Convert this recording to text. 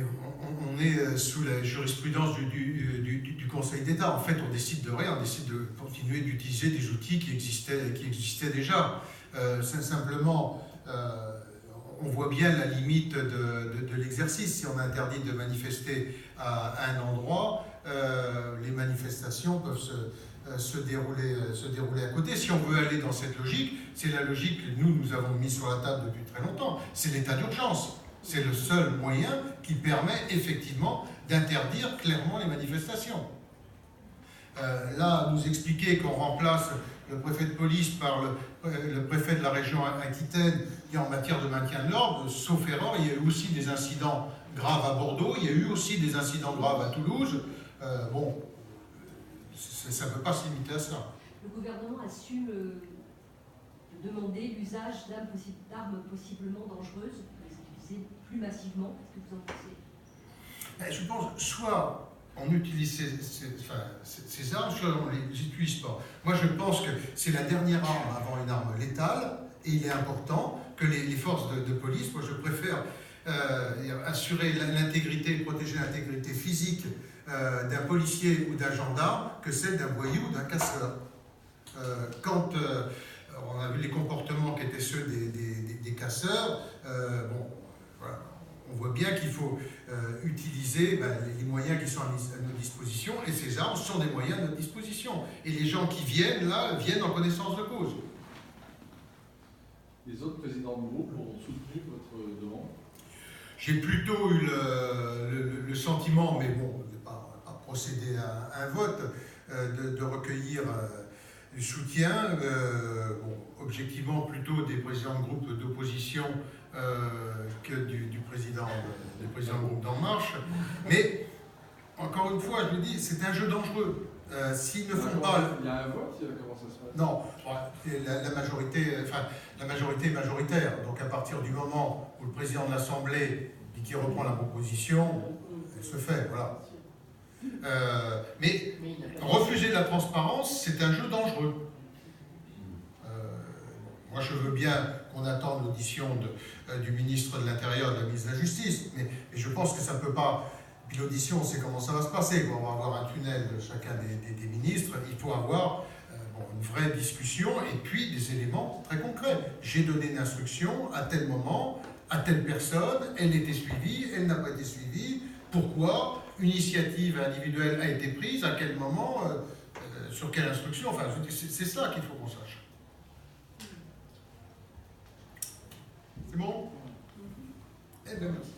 on est sous la jurisprudence du Conseil d'État. En fait, on décide de rien, on décide de continuer d'utiliser des outils qui existaient déjà. Simplement, on voit bien la limite de l'exercice. Si on interdit de manifester à un endroit, les manifestations peuvent se dérouler à côté. Si on veut aller dans cette logique, c'est la logique que nous avons mise sur la table depuis très longtemps. C'est l'état d'urgence. C'est le seul moyen qui permet effectivement d'interdire clairement les manifestations. Là, nous expliquer qu'on remplace le préfet de police par le préfet de la région Aquitaine et en matière de maintien de l'ordre, sauf erreur, il y a eu aussi des incidents graves à Bordeaux, il y a eu aussi des incidents graves à Toulouse. Bon, ça ne peut pas se limiter à ça. Le gouvernement assume de demander l'usage d'armes possiblement dangereuses, pour les utiliser plus massivement. Qu'est-ce que vous en pensez? Je pense, soit on utilise ces armes, soit on ne les utilise pas. Moi, je pense que c'est la dernière arme avant une arme létale, et il est important que les forces de police, moi je préfère assurer l'intégrité, protéger l'intégrité physique d'un policier ou d'un gendarme que celle d'un voyou ou d'un casseur. Quand on a vu les comportements qui étaient ceux des casseurs, bon, voilà. On voit bien qu'il faut utiliser les moyens qui sont à notre disposition, et ces armes sont des moyens à notre disposition. Et les gens qui viennent là, viennent en connaissance de cause. Les autres présidents de groupe ont soutenu votre demande? J'ai plutôt eu le sentiment, mais bon, on ne va pas procéder à un vote, de recueillir du soutien, bon, objectivement plutôt des présidents de groupe d'opposition que du président de groupe d'En Marche. Mais, encore une fois, je vous dis, c'est un jeu dangereux. S'ils ne font pas... Il y a un vote, comment ça se passe? Non, la majorité est majoritaire. Donc à partir du moment où le président de l'Assemblée dit qu'il reprend la proposition, elle se fait, voilà. Mais refuser de la transparence, c'est un jeu dangereux. Moi, je veux bien qu'on attende l'audition du ministre de l'Intérieur et de la ministre de la Justice, mais je pense que ça ne peut pas... Puis l'audition, on sait comment ça va se passer. On va avoir un tunnel de chacun des ministres. Il faut avoir une vraie discussion et puis des éléments très concrets. J'ai donné une instruction à tel moment, à telle personne, elle était suivie, elle n'a pas été suivie. Pourquoi? Une initiative individuelle a été prise, à quel moment, sur quelle instruction? Enfin, c'est ça qu'il faut qu'on sache. C'est bon? Eh bien, merci.